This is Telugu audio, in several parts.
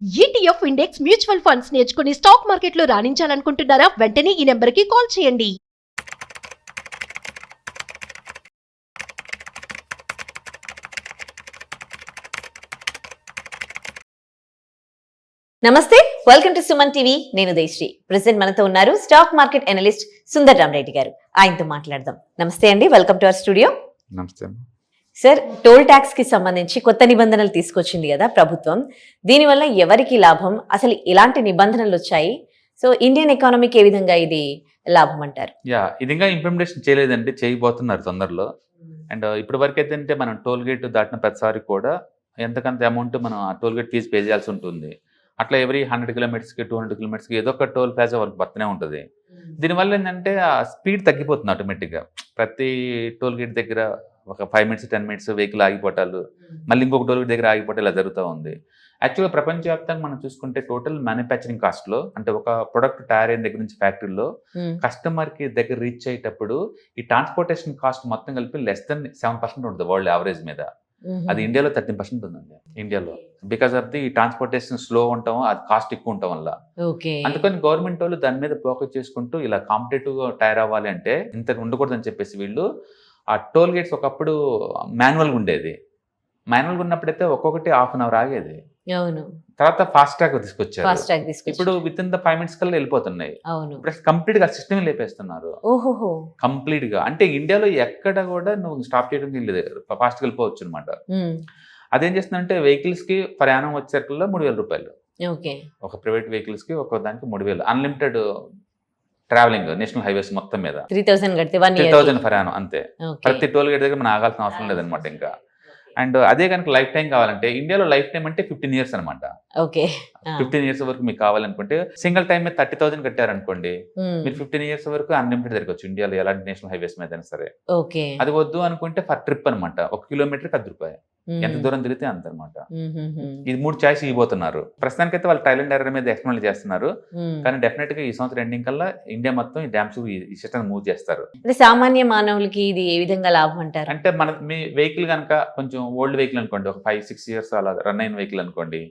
ఈటీఎఫ్ ఇండెక్స్ మ్యూచువల్ ఫండ్స్ నేర్చుకుని స్టాక్ మార్కెట్లో రాణించాలనుకుంటున్నారా? వెంటనే ఈ నెంబర్కి కాల్ చేయండి. నమస్తే, వెల్కమ్ టు సుమన్ టీవీ. నేను దయశ్రీ. ప్రెసెంట్ మనతో ఉన్నారు stock market analyst Sundar Rama Reddy గారు. ఆయనతో మాట్లాడదాం. నమస్తే అండి, వెల్కమ్ టు అవర్ స్టూడియో. నమస్తే. సార్, టోల్ ట్యాక్స్ కి సంబంధించి కొత్త నిబంధనలు తీసుకొచ్చింది కదా ప్రభుత్వం. దీనివల్ల ఎవరికి లాభం, అసలు ఎలాంటి నిబంధనలు వచ్చాయి, సో ఇండియన్ ఎకానమీకి ఏ విధంగా ఇది లాభం అంటారు? ఇది ఇంకా ఇంప్లిమెంటేషన్ చేయలేదండి, చేయబోతున్నారు తొందరలో. అండ్ ఇప్పటి వరకు అయితే మనం టోల్ గేట్ దాటిన ప్రతిసారి కూడా ఎంతకంత అమౌంట్ మనం ఆ టోల్ గేట్ ఫీజు పే చేయాల్సి ఉంటుంది. అట్లా ఎవరీ 100 కిలోమీటర్స్కి 200 కిలోమీటర్స్కి ఏదో ఒక టోల్ ప్లాజా వరకు పడుతూనే ఉంటుంది. దీనివల్ల ఏంటంటే ఆ స్పీడ్ తగ్గిపోతుంది ఆటోమేటిక్గా. ప్రతి టోల్ గేట్ దగ్గర ఒక 5 మినిట్స్ 10 మినిట్స్ వెహికల్ ఆగిపోవటాలు, మళ్ళీ ఇంకొక టోల్ గేట్ దగ్గర ఆగిపోవటాలు ఇలా జరుగుతూ ఉంది. యాక్చువల్గా ప్రపంచవ్యాప్తంగా మనం చూసుకుంటే టోటల్ మ్యానుఫ్యాక్చరింగ్ కాస్ట్లో, అంటే ఒక ప్రొడక్ట్ తయారైన దగ్గర నుంచి ఫ్యాక్టరీలో కస్టమర్కి దగ్గర రీచ్ అయ్యేటప్పుడు ఈ ట్రాన్స్పోర్టేషన్ కాస్ట్ మొత్తం కలిపి లెస్ దెన్ 7% ఉంటుంది వరల్డ్ యావరేజ్ మీద. అది ఇండియాలో 13% ఉందండి ఇండియాలో. Because of the transportation slow ఉండటం, అది కాస్ట్ ఎక్కువ ఉండటం వల్ల. అందుకని గవర్నమెంట్ వాళ్ళు దాని మీద ఫోకస్ చేసుకుంటూ ఇలా కాంపిటేటివ్ గా తయారవ్వాలి అంటే ఇంత ఉండకూడదని చెప్పేసి వీళ్ళు ఆ టోల్ గేట్స్ ఒకప్పుడు మాన్యువల్గా ఉండేది. మాన్యువల్గా ఉన్నప్పుడైతే ఒక్కొక్కటి హాఫ్ అన్ అవర్ ఆగేది. అవును. తర్వాత ఫాస్ట్ ట్రాక్ తీసుకొచ్చారు. ఇప్పుడు విత్ ఇన్ ద 5 మినిట్స్ కల్లా వెళ్ళిపోతున్నాయి. ఇప్పుడు కంప్లీట్ గా సిస్టమ్ లేపేస్తున్నారు. ఓహో, కంప్లీట్ గా. అంటే ఇండియాలో ఎక్కడ కూడా నువ్వు స్టాప్ చేయడం లేదు, ఫాస్ట్ గా వెళ్ళిపోవచ్చు అనమాట. అదేం చేస్తుందంటే వెహికల్స్ కి ప్రయాణం వచ్చేసరికల్లా 3,000 రూపాయలు. ఒక ప్రైవేట్ వెహికల్స్ కి ఒక దానికి 3,000 అన్లిమిటెడ్ ట్రావెలింగ్ నేషనల్ హైవేస్ మొత్తం మీద 3,000 ప్రయాణం అంతే. ప్రతి టోల్ గేట్ దగ్గర మనం ఆగాల్సిన అవసరం లేదనమాట ఇంకా. అండ్ అదే కనుక లైఫ్ టైం కావాలంటే ఇండియాలో లైఫ్ టైం అంటే 15 ఇయర్స్ అనమాట. 15 ఇయర్స్ వరకు మీకు కావాలనుకుంటే సింగిల్ టైం మీద 30,000 కట్టారనుకోండి, మీరు 15 ఇయర్స్ వరకు అన్లిమిటెడ్ తిరగచ్చు ఇండియాలో ఎలాంటి నేషనల్ హైవేస్ మీద అయినా సరే. అది వద్దు అనుకుంటే ఫర్ ట్రిప్ అనమాట, 1 కిలోమీటర్ 10 రూపాయలు, ఎంత దూరం తిరిగితే అంత అనమాట. ఇది 3 చాయిస్ ఇవ్వబోతున్నారు. ప్రస్తుతానికైతే వాళ్ళు ట్రయల్ అండ్ ఎర్రర్ మీద ఎక్స్ప్లెయిన్ చేస్తున్నారు. కానీ డెఫినెట్ గా ఈ సంవత్సరం ఎండింగ్ కల్లా ఇండియా మొత్తం ఈ డ్యామ్స్ ఈ సిస్టమ్ మూవ్ చేస్తారు. సామాన్య మానవులకి ఇది ఏ విధంగా లాభం అంటారు? అంటే మీ వెహికల్ కనుక కొంచెం ఓల్డ్ వెహికల్ అనుకోండి, ఒక 5-6 ఇయర్స్ అలా రన్ అయిన వెహికల్ అనుకోండి,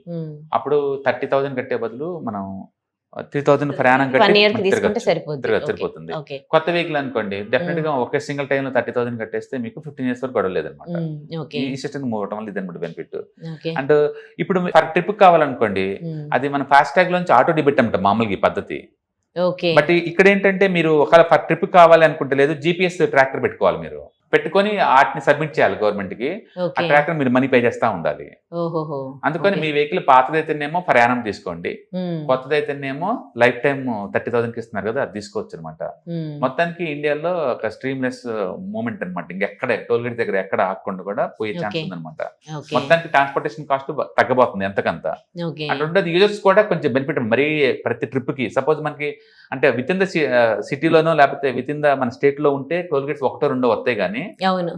అప్పుడు 30,000 కట్టే బదులు మనం 3,000 ప్రయాణం సరిపోతుంది. కొత్త వెహికల్ అనుకోండి, డెఫినెట్ గా ఒకే సింగిల్ టైం లో 30,000 కట్టేస్తే మీకు 15 ఇయర్స్ వరకు గొడవ లేదనమాట. ఈ సిస్టమ్ మూవ్ అవడం వల్ల ఇదన్నమాట బెనిఫిట్. అండ్ ఇప్పుడు పర్ ట్రిప్ కావాలనుకోండి, అది మన ఫాస్ట్ ట్యాగ్ లోంచి ఆటో డెబిట్ అనమాట మామూలుగా ఈ పద్ధతి. బట్ ఇక్కడ ఏంటంటే మీరు ఒకవేళ పర్ ట్రిప్ కావాలి అనుకుంటే లేదు, GPS ట్రాకర్ పెట్టుకోవాలి. మీరు పెట్టుకొని వాటిని సబ్మిట్ చేయాలి గవర్నమెంట్ కి. ఆ ట్రాకర్ మీరు మనీ పే చేస్తా ఉండాలి. అందుకని మీ వెహికల్ పాతదైతేనేమో ప్రయాణం తీసుకోండి, కొత్తదైతేనేమో లైఫ్ టైం 30,000 ఇస్తున్నారు కదా, అది తీసుకోవచ్చు అనమాట. మొత్తానికి ఇండియాలో ఒక స్ట్రీమ్లెస్ మూమెంట్ అనమాట. ఇంకెక్కడ టోల్ గేట్ దగ్గర ఎక్కడ ఆగకుండా కూడా పోయే ఛాన్స్ ఉందన్నమాట. మొత్తానికి ట్రాన్స్పోర్టేషన్ కాస్ట్ తగ్గబోతుంది ఎంతకంత. అంటే యూజర్స్ కూడా కొంచెం బెనిఫిట్. మరీ ప్రతి ట్రిప్ కి సపోజ్ మనకి అంటే విత్ ఇన్ ద సిటీలోనో లేకపోతే విత్ ఇన్ ద మన స్టేట్ లో ఉంటే టోల్ గేట్స్ 1-2 వస్తాయి. కానీ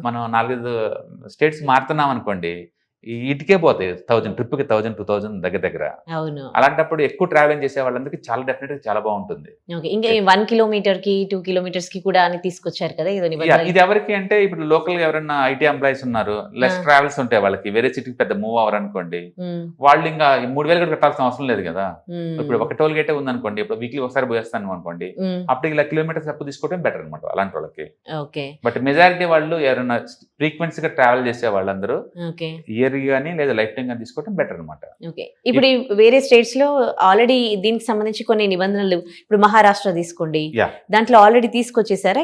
మనం 4-5 స్టేట్స్ మారుతున్నాం అనుకోండి, ఇటుకే పోతాయి 1,000 ట్రిప్ కి 1,000-2,000 దగ్గర. అలాంటప్పుడు ఎక్కువ ట్రావెలింగ్ చేసే వాళ్ళందరికీ చాలా డెఫినెట్ గా చాలా బాగుంటుంది. ఇంకా 1 కిలోమీటర్ కి 2 కిలోమీటర్స్ కి కూడా అని తీసుకొచ్చారు కదా. ఇది ఎవరికి అంటే ఇప్పుడు లోకల్ గా ఎవరైనా ఐటీ ఎంప్లాయీస్ ఉన్నారు, లెస్ ట్రావెల్స్ ఉంటాయి వాళ్ళకి, వేరే సిటీకి పెద్ద మూవ్ అవ్వరు అనుకోండి, వాళ్ళు ఇంకా 3,000 కూడా కట్టాల్సిన అవసరం లేదు కదా. ఇప్పుడు ఒక టోల్ గేటే ఉంది అనుకోండి, ఇప్పుడు వీక్లీ ఒకసారి పోయేస్తాను అనుకోండి, అప్పుడు ఇలా కిలోమీటర్స్ అప్పు తీసుకోవడం బెటర్ అనమాట అలాంటి వాళ్ళకి. బట్ మెజారిటీ వాళ్ళు ఎవరైనా ఫ్రీక్వెన్సీ గా ట్రావెల్ చేసే వాళ్ళందరూ ఇయర్ కానీ లేదా లైఫ్ టైం కానీ తీసుకోవడం బెటర్ అనమాట. ఇప్పుడు వేరే స్టేట్స్ లో ఆల్రెడీ దీనికి సంబంధించి కొన్ని నిబంధనలు, ఇప్పుడు మహారాష్ట్ర తీసుకోండి, దాంట్లో ఆల్రెడీ తీసుకొచ్చేసారా?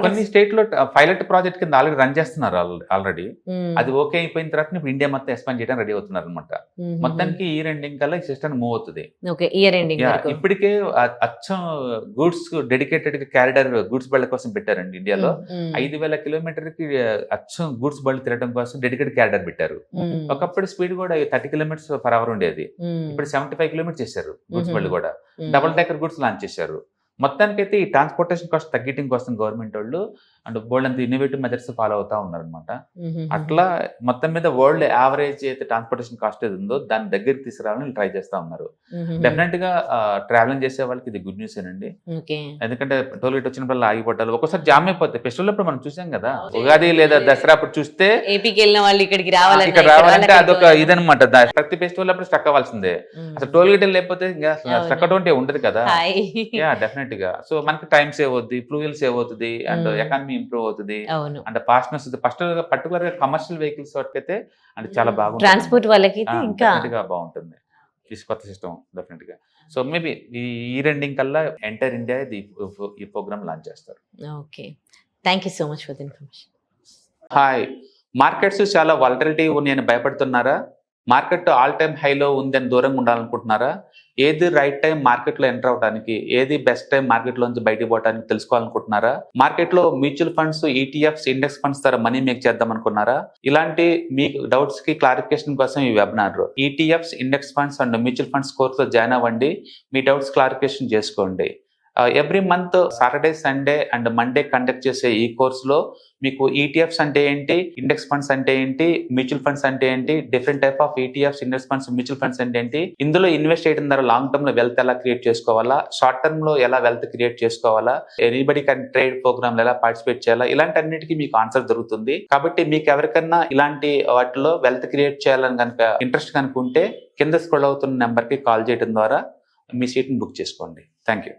కొన్ని స్టేట్ లో పైలట్ ప్రాజెక్ట్ కింద ఆల్రెడీ రన్ చేస్తున్నారు ఆల్రెడీ. అది ఓకే అయిపోయిన తర్వాత ఇప్పుడు ఇండియా మొత్తం ఎక్స్పాండ్ చేయడం రెడీ అవుతున్నారు అనమాట. మొత్తానికి ఈ రెండింగ్ కల్లా ఈ సిస్టమ్ మూవ్ అవుతుంది. ఇప్పటికే అచ్చం గూడ్స్ డెడికేటెడ్ క్యారిడర్ గూడ్స్ బళ్ళ కోసం పెట్టారండి ఇండియాలో. 5,000 కిలోమీటర్ కి అచ్చం గూడ్స్ బళ్ళు తిరగడం కోసం డెడికేటెడ్ క్యారిడర్ పెట్టారు. ఒకప్పుడు స్పీడ్ కూడా 30 కిలోమీటర్స్ పర్ అవర్ ఉండేది, ఇప్పుడు 75 కిలోమీటర్స్ చేశారు గూడ్స్ బళ్ళు కూడా. డబుల్ డెక్కర్ గూడ్స్ లాంచ్ చేశారు. మొత్తానికి అయితే ఈ ట్రాన్స్పోర్టేషన్ కాస్ట్ తగ్గించడం కోసం గవర్నమెంట్ వాళ్ళు అండ్ బోల్డ్ అంత ఇన్నోవేటివ్ మెథడ్స్ ఫాలో అవుతా ఉన్నారు అనమాట. అట్లా మొత్తం మీద వరల్డ్ యావరేజ్ అయితే ట్రాన్స్పోర్టేషన్ కాస్ట్ ఏది ఉందో దాని దగ్గరికి తీసుకురావాలని ట్రై చేస్తా ఉన్నారు. డెఫినెట్ గా ట్రావెలింగ్ చేసే వాళ్ళకి ఇది గుడ్ న్యూస్ ఏనండి. ఎందుకంటే టోల్ గేట్ వచ్చినప్పుడు ఆగిపోతారు, ఒక్కోసారి జామ్ అయిపోతాయి. ఫెస్టివల్ అప్పుడు మనం చూసాం కదా, ఉగాది లేదా దసరా అప్పుడు చూస్తే ఏపీకి వెళ్ళిన వాళ్ళు ఇక్కడికి ఇక్కడ రావాలంటే అదొక ఇదనమాట. ప్రతి ఫెస్టివల్ అప్పుడు స్టక్ అవ్వాల్సిందే. అసలు టోల్ గేట్ లేకపోతే ఇంకా స్టక్ అటువంటి ఉండదు కదా. యా డెఫినెట్ గా. సో మనకి టైం సేవ్ అవుతుంది, ఫ్లూయల్ సేవ్ అవుతుంది, అండ్ ఎకానమీ ఇంప్రూవ్ అవుతుంది, అండ్ ఫాస్ట్నెస్. ఫస్ట్ పర్టికులర్ గా కమర్షియల్ వెహికల్స్ అయితే అంటే చాలా బాగుంటుంది, ట్రాన్స్పోర్ట్ వాళ్ళకి ఇంకా బాగుంటుంది ఈ కొత్త సిస్టమ్ డెఫినెట్ గా. సో మేబీ ఈ రెండింగ్ కల్లా ఎంటైర్ ఇండియా ఈ ప్రోగ్రామ్ లాంచ్ చేస్తారు. Okay, thank you so much for the information. Hi, markets చాలా వాలటిలిటీ ఉన్నాయని భయపడుతున్నారా? మార్కెట్ ఆల్ టైమ్ హైలో ఉందని దూరంగా ఉండాలనుకుంటున్నారా? ఏది రైట్ టైం మార్కెట్లో ఎంటర్ అవడానికి, ఏది బెస్ట్ టైం మార్కెట్లోంచి బయటకు పోవడానికి తెలుసుకోవాలనుకుంటున్నారా? మార్కెట్లో mutual funds, ETFs, index funds ద్వారా మనీ మేక్ చేద్దాం అనుకున్నారా? ఇలాంటి మీ డౌట్స్ కి క్లారిఫికేషన్ కోసం ఈ webinar. ETFs, index funds and mutual funds కోర్సులో జాయిన్ అవ్వండి, మీ డౌట్స్ క్లారిఫికేషన్ చేసుకోండి. Every month Saturday, Sunday and Monday conduct చేసే ఈ కోర్సులో మీకు ఈటీఎఫ్స్ అంటే ఏంటి, ఇండెక్స్ ఫండ్స్ అంటే ఏంటి, మ్యూచువల్ ఫండ్స్ అంటే ఏంటి, different type of ETFs, index funds, mutual funds అంటే ఏంటి, ఇందులో ఇన్వెస్ట్ చేయడం ద్వారా లాంగ్ టర్మ్ లో వెల్త్ ఎలా క్రియేట్ చేసుకోవాలా, షార్ట్ టర్మ్ లో ఎలా వెల్త్ క్రియేట్ చేసుకోవాలా, ఎనీబడి కెన్ ట్రేడ్ ప్రోగ్రామ్ ఎలా పార్టిసిపేట్ చేయాలా, ఇలాంటి అన్నిటికీ మీకు ఆన్సర్ దొరుకుతుంది. కాబట్టి మీకు ఎవరికన్నా ఇలాంటి వాటిలో వెల్త్ క్రియేట్ చేయాలని కనుక ఇంట్రెస్ట్ కనుక ఉంటే కింద స్క్రోల్ అవుతున్న నెంబర్ కి కాల్ చేయడం ద్వారా మీ సీట్ ని బుక్ చేసుకోండి. Thank you.